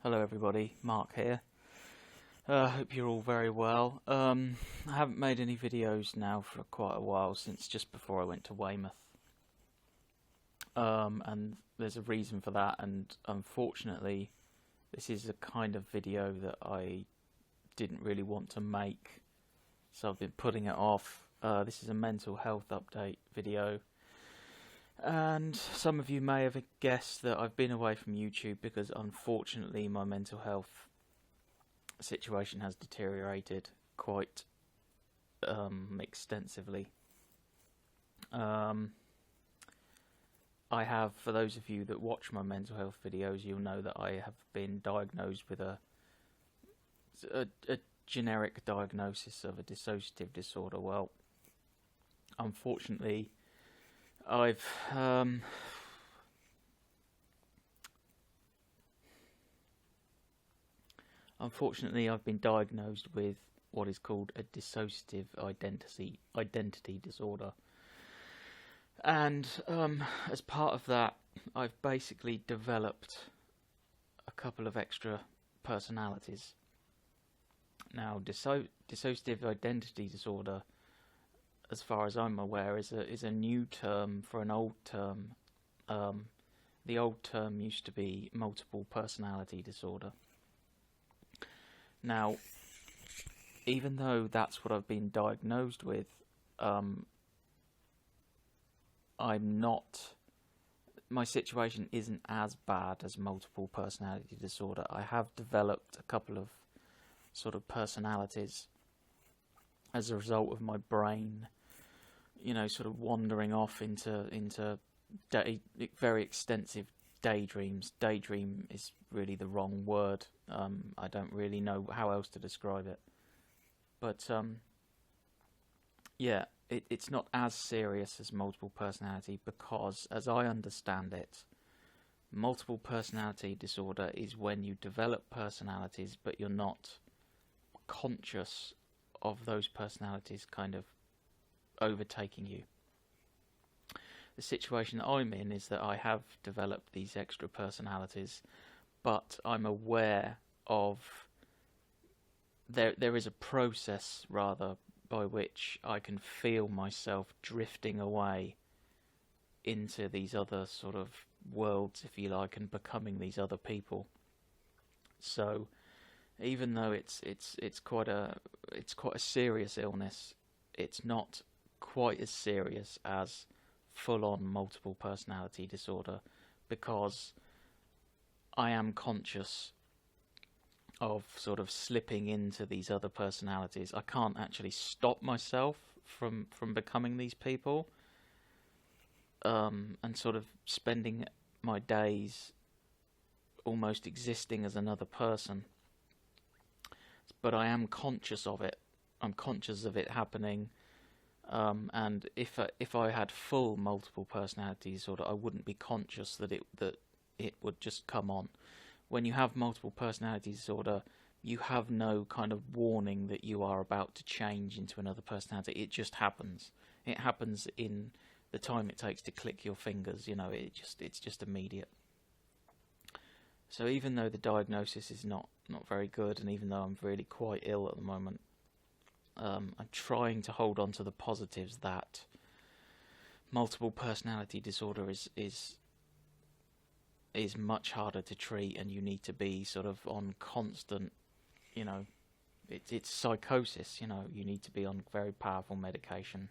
Hello everybody, Mark here. Hope you're all very well. I haven't made any videos now for quite a while, since just before I went to Weymouth. And there's a reason for that, and unfortunately this is a kind of video that I didn't really want to make, so I've been putting it off. This is a mental health update video. And some of you may have guessed that I've been away from YouTube because unfortunately my mental health situation has deteriorated quite extensively. I have, for those of you that watch my mental health videos, you'll know that I have been diagnosed with a generic diagnosis of a dissociative disorder. Well, unfortunately I've been diagnosed with what is called a dissociative identity disorder, and as part of that, I've basically developed a couple of extra personalities. Now, dissociative identity disorder, as far as I'm aware, is a new term for an old term. The old term used to be multiple personality disorder. Now, even though that's what I've been diagnosed with, my situation isn't as bad as multiple personality disorder. I have developed a couple of sort of personalities as a result of my brain, sort of wandering off into very extensive daydreams. Daydream is really the wrong word. I don't really know how else to describe it. But yeah, it's not as serious as multiple personality because, as I understand it, multiple personality disorder is when you develop personalities but you're not conscious of those personalities kind of overtaking you. The situation that I'm in is that I have developed these extra personalities, but I'm aware of there is a process rather by which I can feel myself drifting away into these other sort of worlds, if you like, and becoming these other people. So even though it's quite a serious illness, it's not quite as serious as full-on multiple personality disorder, because I am conscious of sort of slipping into these other personalities. I can't actually stop myself from becoming these people, and sort of spending my days almost existing as another person. But I am conscious of it. I'm conscious of it happening. And if I had full multiple personality disorder, I wouldn't be conscious that it would just come on. When you have multiple personality disorder, you have no kind of warning that you are about to change into another personality. It just happens. It happens in the time it takes to click your fingers. It's just immediate. So even though the diagnosis is not very good, and even though I'm really quite ill at the moment, I'm trying to hold on to the positives that multiple personality disorder is much harder to treat, and you need to be sort of on constant, it's psychosis, you need to be on very powerful medication.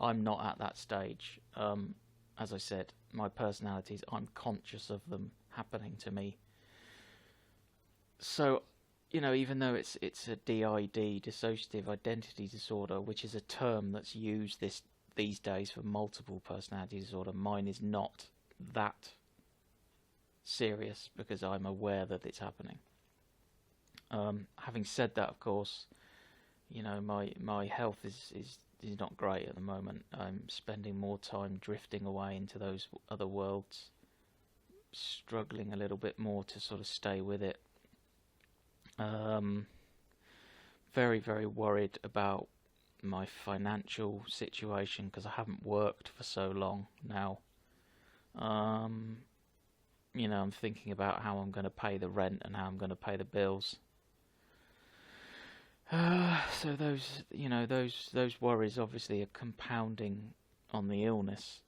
I'm not at that stage. As I said, my personalities, I'm conscious of them happening to me. So, even though it's a DID, dissociative identity disorder, which is a term that's used these days for multiple personality disorder, mine is not that serious because I'm aware that it's happening. Having said that, of course, my health is not great at the moment. I'm spending more time drifting away into those other worlds, struggling a little bit more to sort of stay with it. Very, very worried about my financial situation because I haven't worked for so long now. I'm thinking about how I'm going to pay the rent and how I'm going to pay the bills. So those worries obviously are compounding on the illness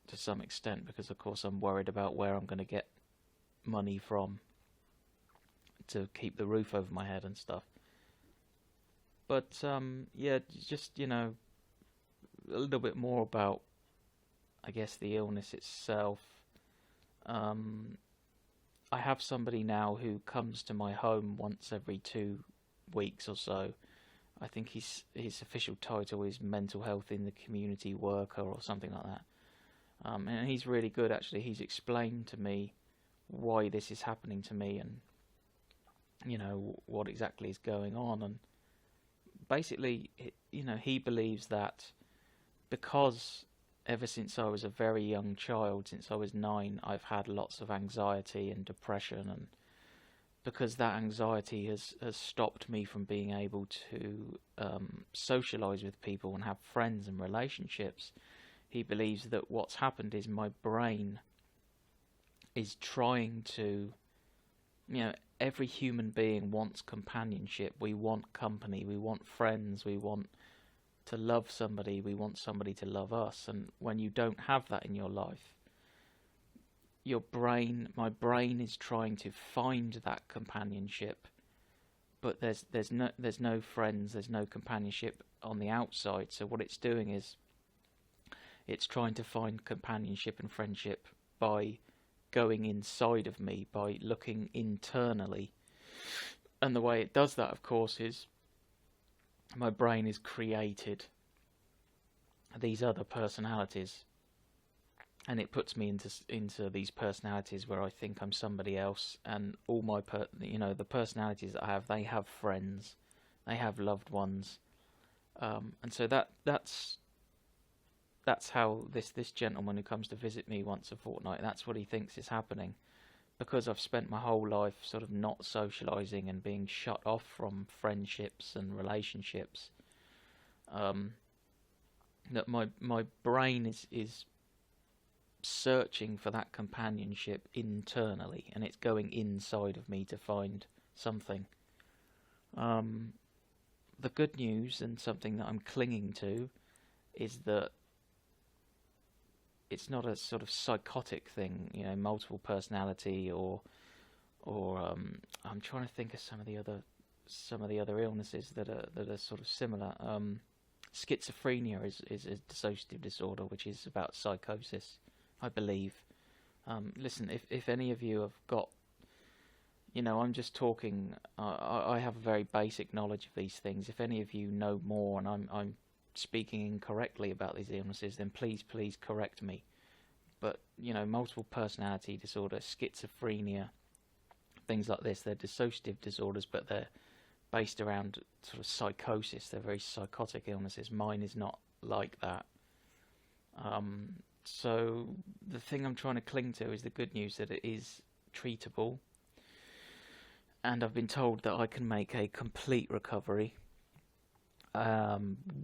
to some extent, because of course I'm worried about where I'm going to get money from to keep the roof over my head and stuff. But yeah, just a little bit more about, I guess, the illness itself. I have somebody now who comes to my home once every 2 weeks or so. I think his official title is mental health in the community worker or something like that. And he's really good, actually. He's explained to me why this is happening to me and what exactly is going on. And basically, he believes that because ever since I was a very young child, since I was 9, I've had lots of anxiety and depression, and because that anxiety has stopped me from being able to socialise with people and have friends and relationships, he believes that what's happened is my brain is trying to, every human being wants companionship. We want company, we want friends, we want to love somebody, we want somebody to love us. And when you don't have that in your life, my brain is trying to find that companionship, but there's no friends, there's no companionship on the outside. So what it's doing is it's trying to find companionship and friendship by going inside of me, by looking internally. And the way it does that, of course, is my brain has created these other personalities, and it puts me into these personalities where I think I'm somebody else. And all my the personalities that I have, they have friends, they have loved ones, and so that's how this gentleman who comes to visit me once a fortnight, that's what he thinks is happening, because I've spent my whole life sort of not socialising and being shut off from friendships and relationships. That my brain is searching for that companionship internally, and it's going inside of me to find something. The good news, and something that I'm clinging to, is that it's not a sort of psychotic thing, multiple personality, or I'm trying to think of some of the other illnesses that are sort of similar. Schizophrenia is a dissociative disorder, which is about psychosis, I believe. Listen, if any of you have got, I'm just talking. I have a very basic knowledge of these things. If any of you know more, and I'm speaking incorrectly about these illnesses, then please correct me. But multiple personality disorder, schizophrenia, things like this, they're dissociative disorders, but they're based around sort of psychosis. They're very psychotic illnesses. Mine is not like that. So the thing I'm trying to cling to is the good news that it is treatable, and I've been told that I can make a complete recovery.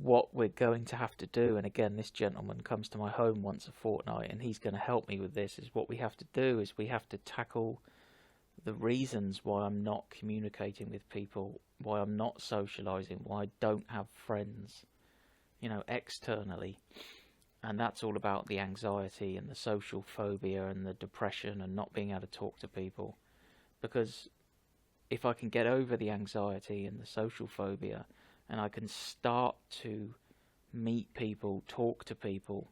What we're going to have to do, and again, this gentleman comes to my home once a fortnight, and he's going to help me with this, is what we have to do is we have to tackle the reasons why I'm not communicating with people, why I'm not socialising, why I don't have friends, externally. And that's all about the anxiety and the social phobia and the depression and not being able to talk to people. Because if I can get over the anxiety and the social phobia, and I can start to meet people, talk to people,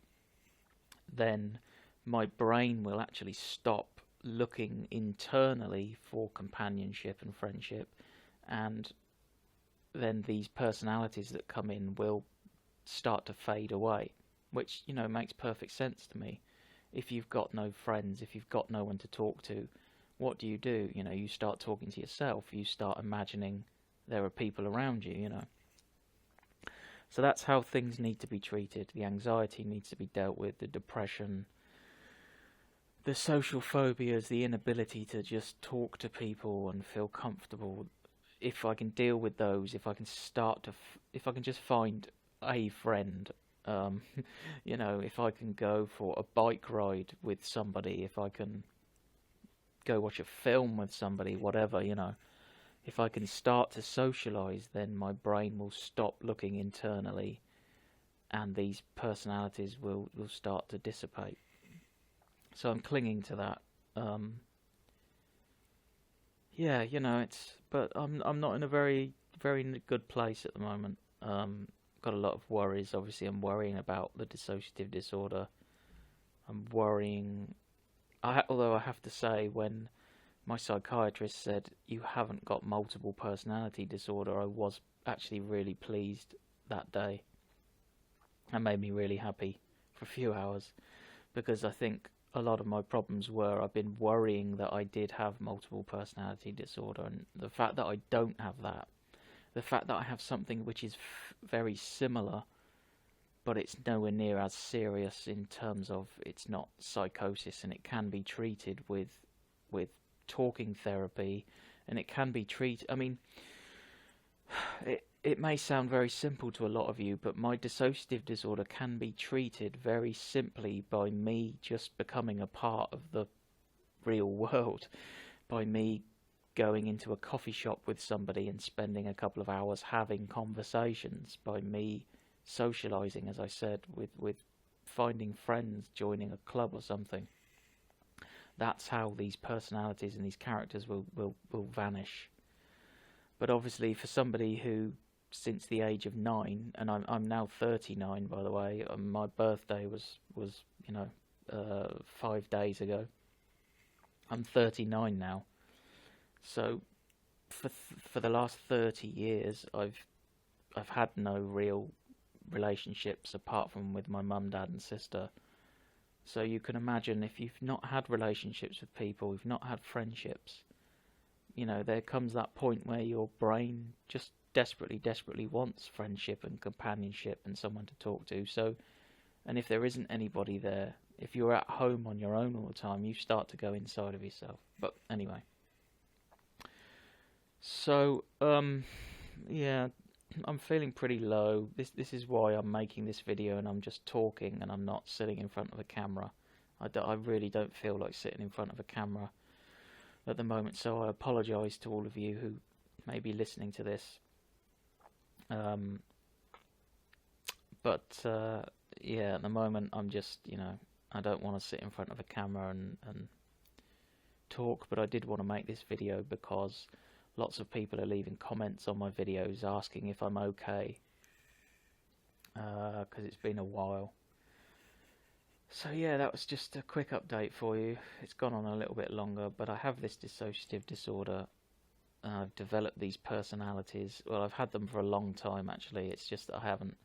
then my brain will actually stop looking internally for companionship and friendship, and then these personalities that come in will start to fade away, which makes perfect sense to me. If you've got no friends, if you've got no one to talk to, what do? You start talking to yourself, you start imagining there are people around you. So that's how things need to be treated. The anxiety needs to be dealt with, the depression, the social phobias, the inability to just talk to people and feel comfortable. If I can deal with those, if I can if I can just find a friend, if I can go for a bike ride with somebody, if I can go watch a film with somebody, whatever, you know. If I can start to socialise, then my brain will stop looking internally, and these personalities will start to dissipate. So I'm clinging to that. Yeah, you know, but I'm not in a very good place at the moment. Got a lot of worries. Obviously, I'm worrying about the dissociative disorder. I'm worrying. Although I have to say, when my psychiatrist said you haven't got multiple personality disorder, I was actually really pleased that day. That made me really happy for a few hours, because I think a lot of my problems were I've been worrying that I did have multiple personality disorder, and the fact that I don't have that, the fact that I have something which is very similar, but it's nowhere near as serious in terms of it's not psychosis, and it can be treated with talking therapy, and it can be treated. I mean, it may sound very simple to a lot of you, but my dissociative disorder can be treated very simply by me just becoming a part of the real world, by me going into a coffee shop with somebody and spending a couple of hours having conversations, by me socializing, as I said, with finding friends, joining a club or something. That's how these personalities and these characters will vanish. But obviously, for somebody who, since the age of 9, and I'm now 39, by the way. My birthday was 5 days ago. I'm 39 now. So for the last 30 years, I've had no real relationships apart from with my mum, dad, and sister. So you can imagine, if you've not had relationships with people, you've not had friendships, you know, there comes that point where your brain just desperately wants friendship and companionship and someone to talk to. So, and if there isn't anybody there, if you're at home on your own all the time, you start to go inside of yourself. But anyway, so yeah, I'm feeling pretty low. This is why I'm making this video and I'm just talking and I'm not sitting in front of a camera. I really don't feel like sitting in front of a camera at the moment, so I apologise to all of you who may be listening to this. But yeah, at the moment I'm just, I don't want to sit in front of a camera and talk, but I did want to make this video because lots of people are leaving comments on my videos asking if I'm okay, because it's been a while. So yeah, that was just a quick update for you. It's gone on a little bit longer, but I have this dissociative disorder. I've developed these personalities. Well, I've had them for a long time, actually. It's just that I haven't.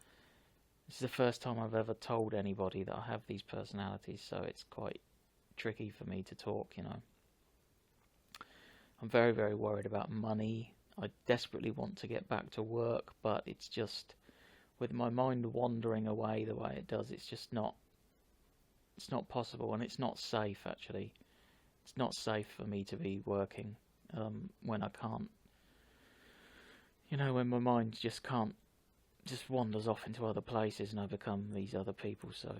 This is the first time I've ever told anybody that I have these personalities, so it's quite tricky for me to talk, I'm very worried about money. I desperately want to get back to work, but it's just, with my mind wandering away the way it does, it's just not. It's not possible, and it's not safe, actually. It's not safe for me to be working when I can't. When my mind just wanders off into other places and I become these other people. So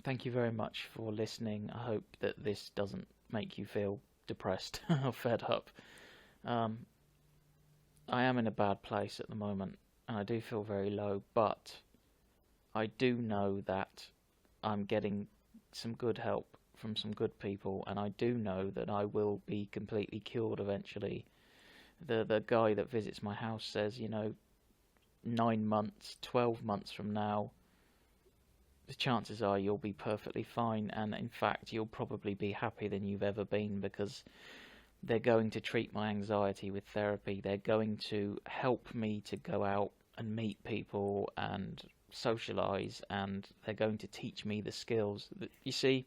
thank you very much for listening. I hope that this doesn't make you feel depressed or fed up. I am in a bad place at the moment, and I do feel very low, but I do know that I'm getting some good help from some good people, and I do know that I will be completely cured eventually. The guy that visits my house says, 9 months, 12 months from now, the chances are you'll be perfectly fine, and in fact you'll probably be happier than you've ever been, because they're going to treat my anxiety with therapy. They're going to help me to go out and meet people and socialize, and they're going to teach me the skills. You see,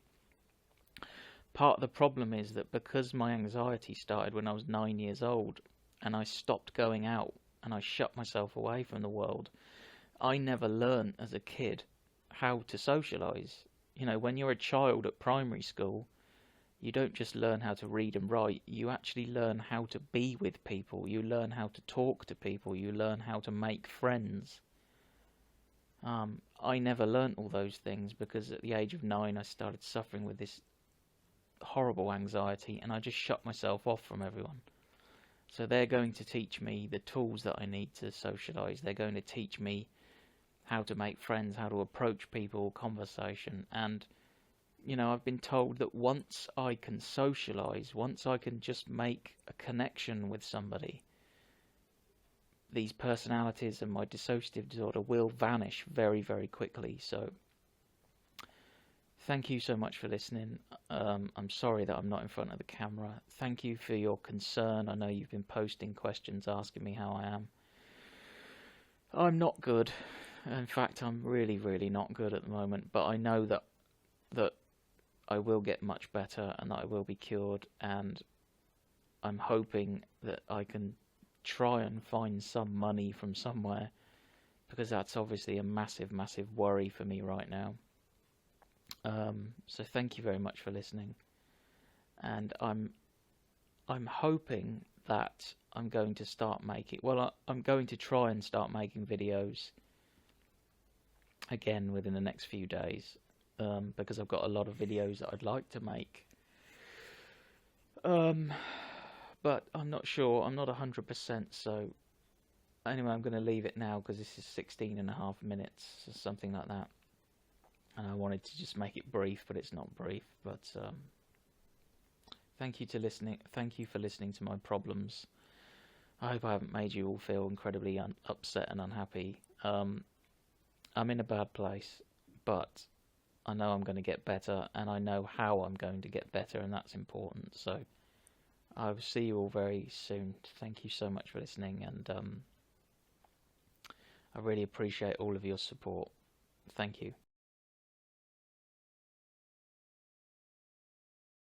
part of the problem is that because my anxiety started when I was 9 years old and I stopped going out and I shut myself away from the world, I never learned as a kid how to socialize. When you're a child at primary school, you don't just learn how to read and write, you actually learn how to be with people, you learn how to talk to people, you learn how to make friends. I never learnt all those things because at the age of 9 I started suffering with this horrible anxiety, and I just shut myself off from everyone. So they're going to teach me the tools that I need to socialise. They're going to teach me how to make friends, how to approach people, conversation. And, you know, I've been told that once I can socialise, once I can just make a connection with somebody, these personalities and my dissociative disorder will vanish very, very quickly. So thank you so much for listening. I'm sorry that I'm not in front of the camera. Thank you for your concern. I know you've been posting questions asking me how I am. I'm not good. In fact, I'm really, really not good at the moment. But I know that I will get much better and that I will be cured. And I'm hoping that I can try and find some money from somewhere, because that's obviously a massive, massive worry for me right now. So thank you very much for listening, and I'm hoping that I'm going to start making, I'm going to try and start making videos again within the next few days, because I've got a lot of videos that I'd like to make, but I'm not sure, I'm not 100%, so anyway, I'm going to leave it now because this is 16.5 minutes or something like that. And I wanted to just make it brief, but it's not brief. But thank you for listening to my problems. I hope I haven't made you all feel incredibly upset and unhappy. I'm in a bad place, but I know I'm going to get better, and I know how I'm going to get better, and that's important. So I will see you all very soon. Thank you so much for listening, and I really appreciate all of your support. Thank you.